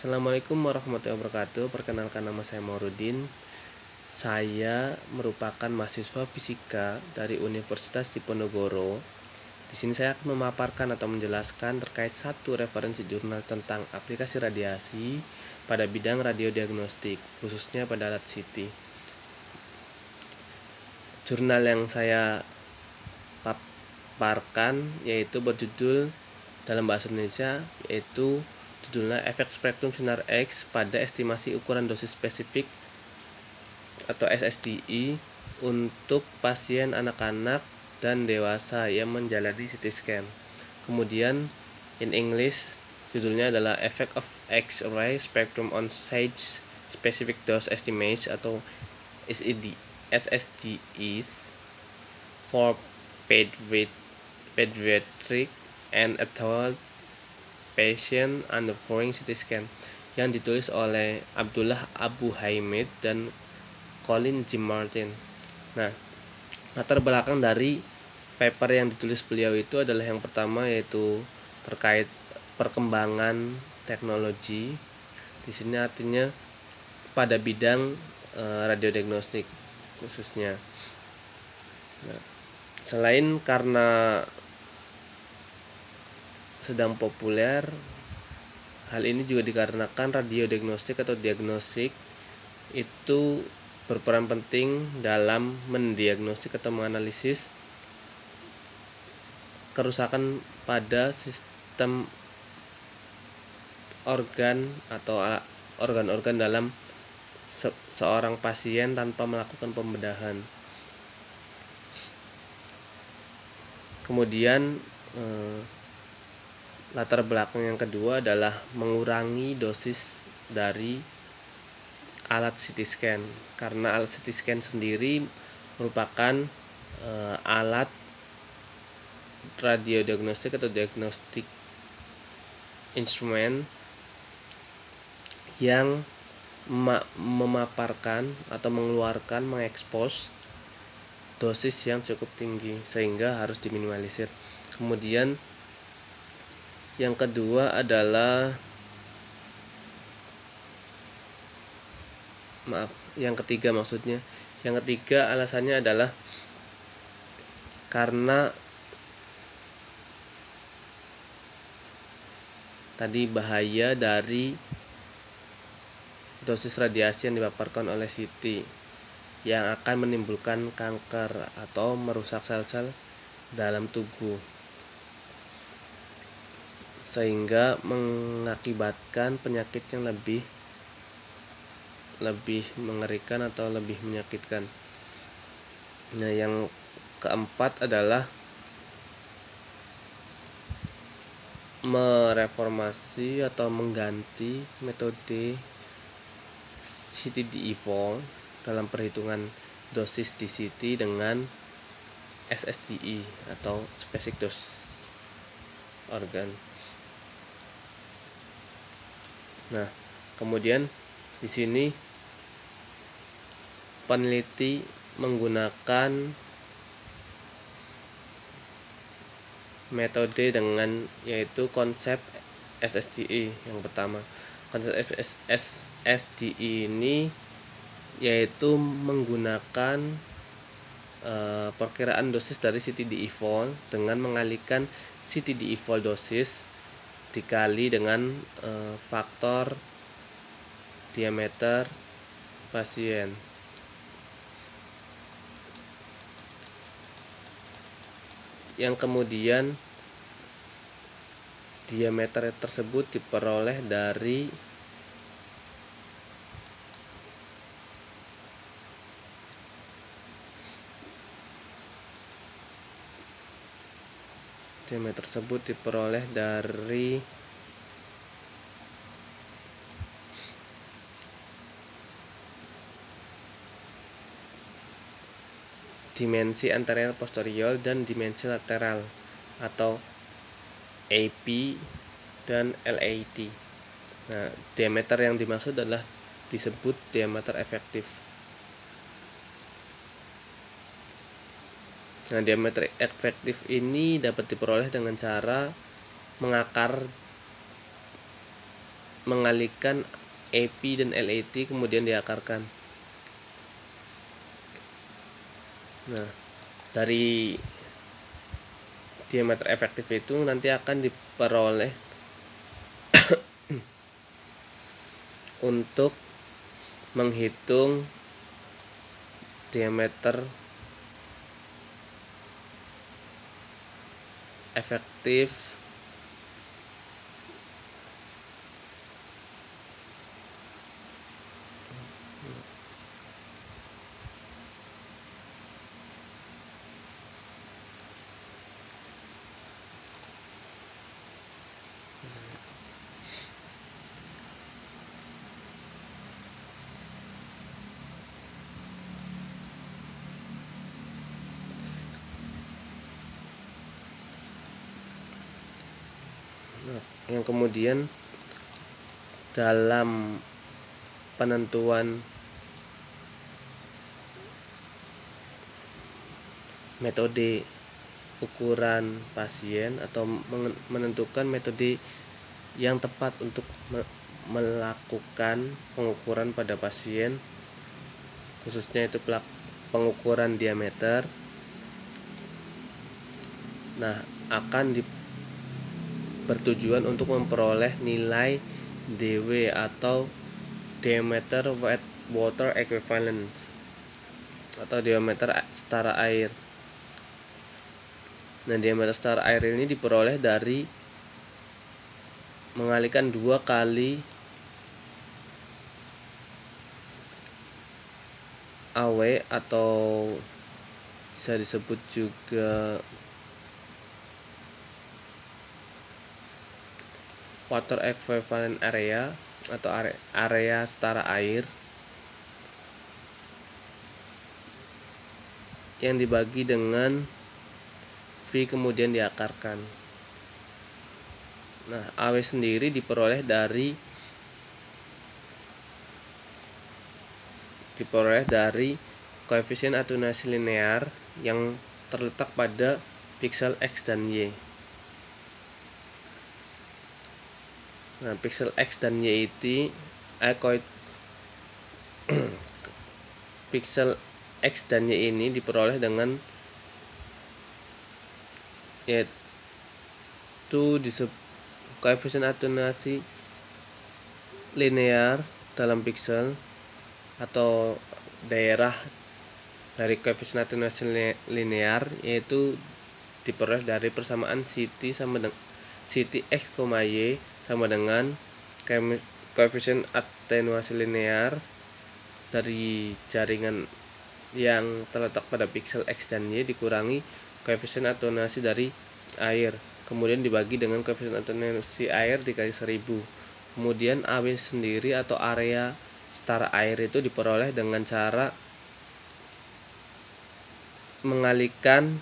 Assalamualaikum warahmatullahi wabarakatuh. Perkenalkan, nama saya Maurudin. Saya merupakan mahasiswa fisika dari Universitas Diponegoro. Di sini saya akan memaparkan atau menjelaskan terkait satu referensi jurnal tentang aplikasi radiasi pada bidang radiodiagnostik, khususnya pada alat CT. Jurnal yang saya paparkan yaitu berjudul dalam bahasa Indonesia, yaitu judulnya Efek Spektrum Sinar X pada Estimasi Ukuran Dosis Spesifik atau SSDI untuk pasien anak-anak dan dewasa yang menjalani CT scan. Kemudian in English judulnya adalah Effect of X-ray Spectrum on Stage Specific Dose Estimates atau SSDIs for pediatric and adult patient undergoing CT scan, yang ditulis oleh Abdullah Abu Hamid dan Colin J. Martin. Nah, latar belakang dari paper yang ditulis beliau itu adalah yang pertama yaitu terkait perkembangan teknologi. Di sini artinya pada bidang radiodiagnostik khususnya. Nah, selain karena sedang populer, hal ini juga dikarenakan radiodiagnostik atau diagnostik itu berperan penting dalam mendiagnostik atau menganalisis kerusakan pada sistem organ atau organ-organ dalam seorang pasien tanpa melakukan pembedahan. Kemudian latar belakang yang kedua adalah mengurangi dosis dari alat CT scan, karena alat CT scan sendiri merupakan alat radiodiagnostik atau diagnostik instrumen yang memaparkan atau mengekspos dosis yang cukup tinggi sehingga harus diminimalisir. Kemudian yang kedua adalah yang ketiga alasannya adalah karena tadi bahaya dari dosis radiasi yang dipaparkan oleh CT yang akan menimbulkan kanker atau merusak sel-sel dalam tubuh, sehingga mengakibatkan penyakit yang lebih mengerikan atau lebih menyakitkan. Nah, yang keempat adalah mereformasi atau mengganti metode CT-DE4 dalam perhitungan dosis di CT dengan SSDI atau Specific Dose Organ. Nah, kemudian di sini peneliti menggunakan metode dengan yaitu konsep SSDI. Yang pertama, konsep SSDI ini yaitu menggunakan perkiraan dosis dari CT-DE4 dengan mengalihkan CT-DE4 dosis dikali dengan faktor diameter pasien. Yang kemudian diameter tersebut diperoleh dari dimensi anterior posterior dan dimensi lateral atau AP dan LAT. Nah, diameter yang dimaksud adalah disebut diameter efektif. Nah, diameter efektif ini dapat diperoleh dengan cara mengakar mengalihkan AP dan LAT kemudian diakarkan. Nah, dari diameter efektif itu nanti akan diperoleh untuk menghitung diameter efektif yang kemudian dalam penentuan metode ukuran pasien atau menentukan metode yang tepat untuk melakukan pengukuran pada pasien, khususnya itu pengukuran diameter. Nah, akan bertujuan untuk memperoleh nilai DW atau diameter wet water equivalence atau diameter setara air. Nah, diameter setara air ini diperoleh dari mengalihkan 2 kali AW atau bisa disebut juga water equivalent area atau area setara air yang dibagi dengan V kemudian diakarkan. Nah, AW sendiri diperoleh dari koefisien atenuasi linear yang terletak pada piksel X dan Y. Nah, piksel X dan Y itu piksel X dan Y ini diperoleh dengan yaitu disebut koefisien atenuasi linear dalam piksel atau daerah dari koefisien atenuasi linear, yaitu diperoleh dari persamaan CT sama dengan CT X, Y sama dengan koefisien atenuasi linear dari jaringan yang terletak pada piksel X dan Y dikurangi koefisien atenuasi dari air, kemudian dibagi dengan koefisien atenuasi air dikali 1000. Kemudian AW sendiri atau area setara air itu diperoleh dengan cara mengalihkan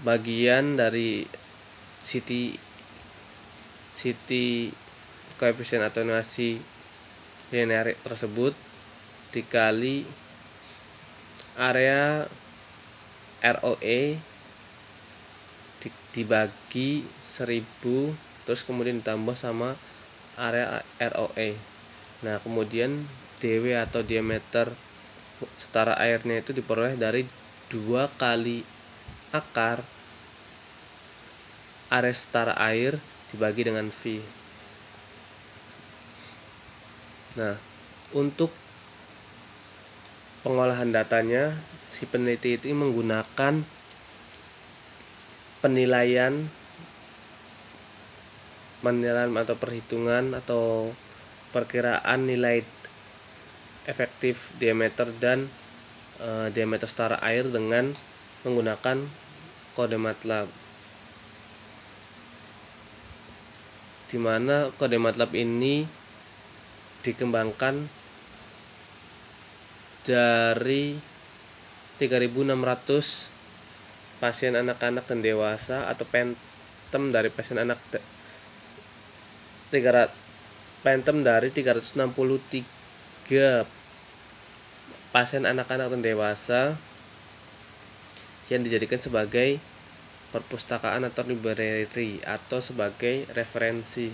bagian dari CT koefisien atenuasi linear tersebut dikali area ROE dibagi 1000 terus kemudian ditambah sama area ROE. Nah, kemudian DW atau diameter setara airnya itu diperoleh dari 2 kali akar area setara air dibagi dengan V. Nah, untuk pengolahan datanya, si peneliti itu menggunakan penilaian atau perhitungan atau perkiraan nilai efektif diameter dan diameter setara air dengan menggunakan kode MATLAB, di mana kode MATLAB ini dikembangkan dari 3600 pasien anak-anak dan dewasa atau Phantom dari pasien anak 363 pasien anak-anak dan dewasa yang dijadikan sebagai perpustakaan atau library atau sebagai referensi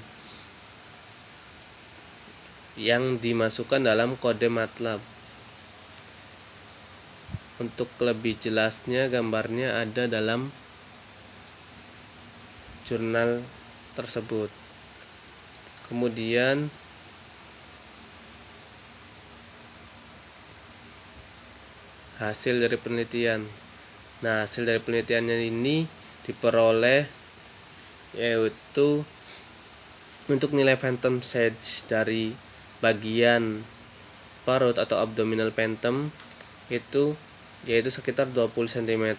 yang dimasukkan dalam kode MATLAB. Untuk lebih jelasnya gambarnya ada dalam jurnal tersebut. Kemudian hasil dari penelitian. Nah, hasil dari penelitiannya ini diperoleh yaitu untuk nilai phantom size dari bagian perut atau abdominal phantom itu yaitu sekitar 20 cm.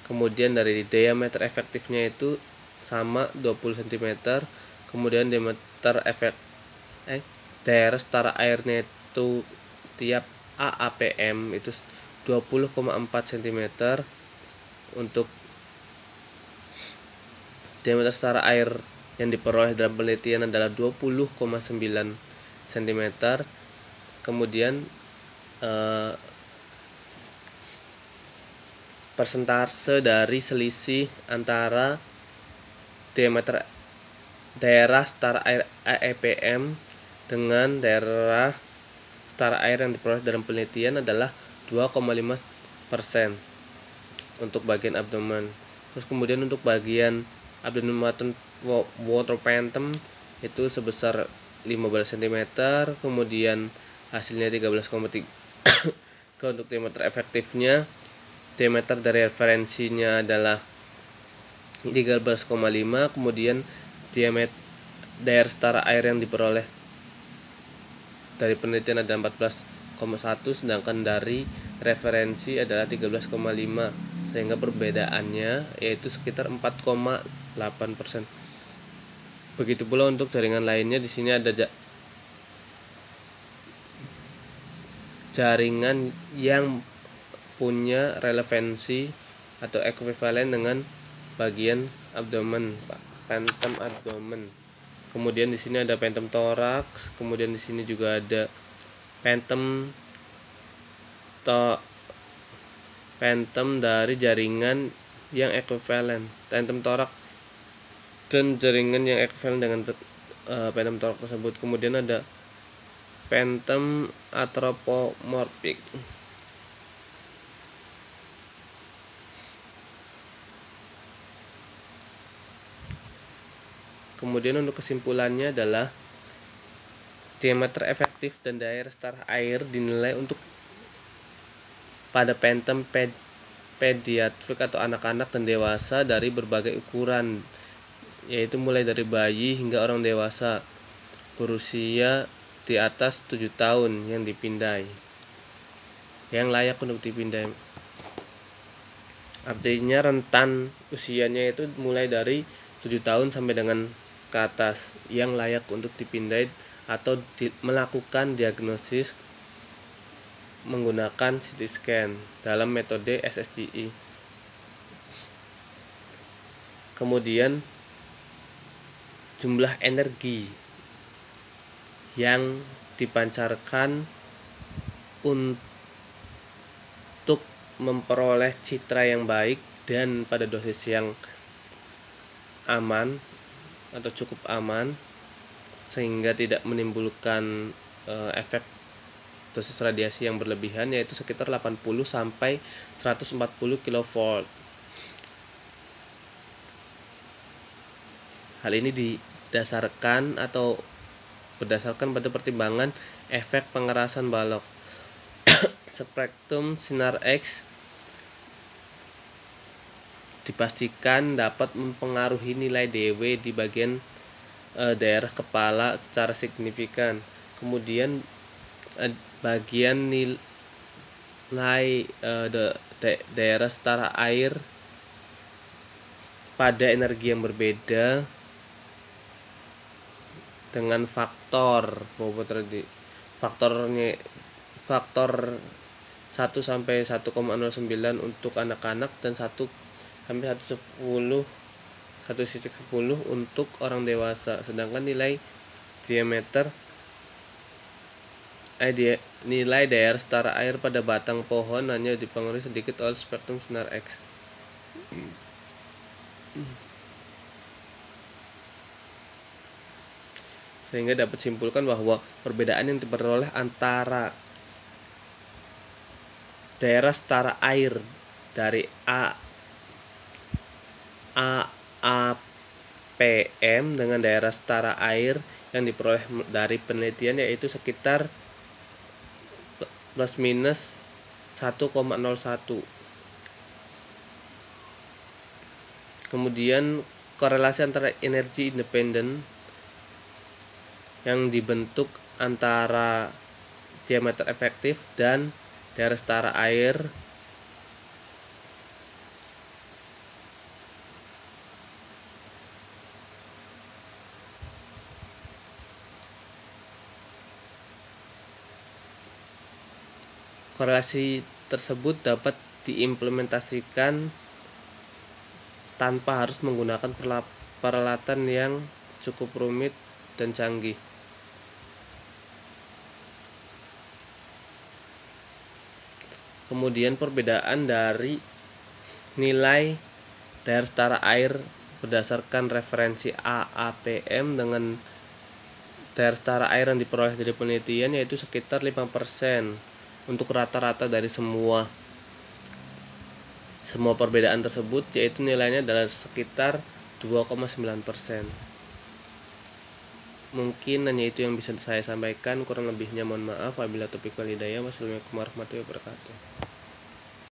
Kemudian dari diameter efektifnya itu sama 20 cm. Kemudian daerah setara airnya itu tiap AAPM itu 20,4 cm. Untuk diameter setara air yang diperoleh dalam penelitian adalah 20,9 cm. Kemudian persentase dari selisih antara diameter daerah setara air AEPM dengan daerah setara air yang diperoleh dalam penelitian adalah 2,5% untuk bagian abdomen. Terus kemudian untuk bagian abdomen water phantom itu sebesar 15 cm. Kemudian hasilnya 13,3. Untuk diameter efektifnya, diameter dari referensinya adalah 13,5. Kemudian diameter daerah setara air yang diperoleh dari penelitian ada 14,1, sedangkan dari referensi adalah 13,5, sehingga perbedaannya yaitu sekitar 4,8%. Begitu pula untuk jaringan lainnya. Di sini ada jaringan yang punya relevansi atau ekuivalen dengan bagian abdomen, phantom abdomen. Kemudian di sini ada phantom thorax, kemudian di sini juga ada phantom dari jaringan yang ekuivalen, phantom thorax dan jaringan yang ekuivalen dengan phantom thorax tersebut. Kemudian ada phantom anthropomorphic. Kemudian untuk kesimpulannya adalah diameter efektif dan daerah setara air dinilai untuk pada phantom pediatrik atau anak-anak dan dewasa dari berbagai ukuran, yaitu mulai dari bayi hingga orang dewasa berusia di atas 7 tahun yang layak untuk dipindai. Artinya rentan usianya itu mulai dari 7 tahun sampai dengan ke atas yang layak untuk dipindai atau melakukan diagnosis menggunakan CT scan dalam metode SSDI. Kemudian jumlah energi yang dipancarkan untuk memperoleh citra yang baik dan pada dosis yang aman atau cukup aman sehingga tidak menimbulkan efek dosis radiasi yang berlebihan, yaitu sekitar 80 sampai 140 kV. Hal ini berdasarkan pada pertimbangan efek pengerasan balok. Spektrum sinar X dipastikan dapat mempengaruhi nilai DW di bagian daerah kepala secara signifikan. Kemudian bagian nilai daerah setara air pada energi yang berbeda dengan faktor 1 sampai 1,09 untuk anak-anak dan 1 sampai 1,10 untuk orang dewasa. Sedangkan nilai daerah setara air pada batang pohon hanya dipengaruhi sedikit oleh spektrum sinar X. Sehingga dapat simpulkan bahwa perbedaan yang diperoleh antara daerah setara air dari AAPM dengan daerah setara air yang diperoleh dari penelitian yaitu sekitar plus minus 1,01. Kemudian korelasi antara energi independen yang dibentuk antara diameter efektif dan daerah setara air korelasi tersebut dapat diimplementasikan tanpa harus menggunakan peralatan yang cukup rumit dan canggih. Kemudian perbedaan dari nilai daerah setara air berdasarkan referensi AAPM dengan daerah setara air yang diperoleh dari penelitian yaitu sekitar 5% untuk rata-rata dari semua perbedaan tersebut, yaitu nilainya adalah sekitar 2,9%. Mungkin hanya itu yang bisa saya sampaikan, kurang lebihnya mohon maaf. Wabillahi taufiq wal hidayah. Wassalamualaikum warahmatullahi wabarakatuh.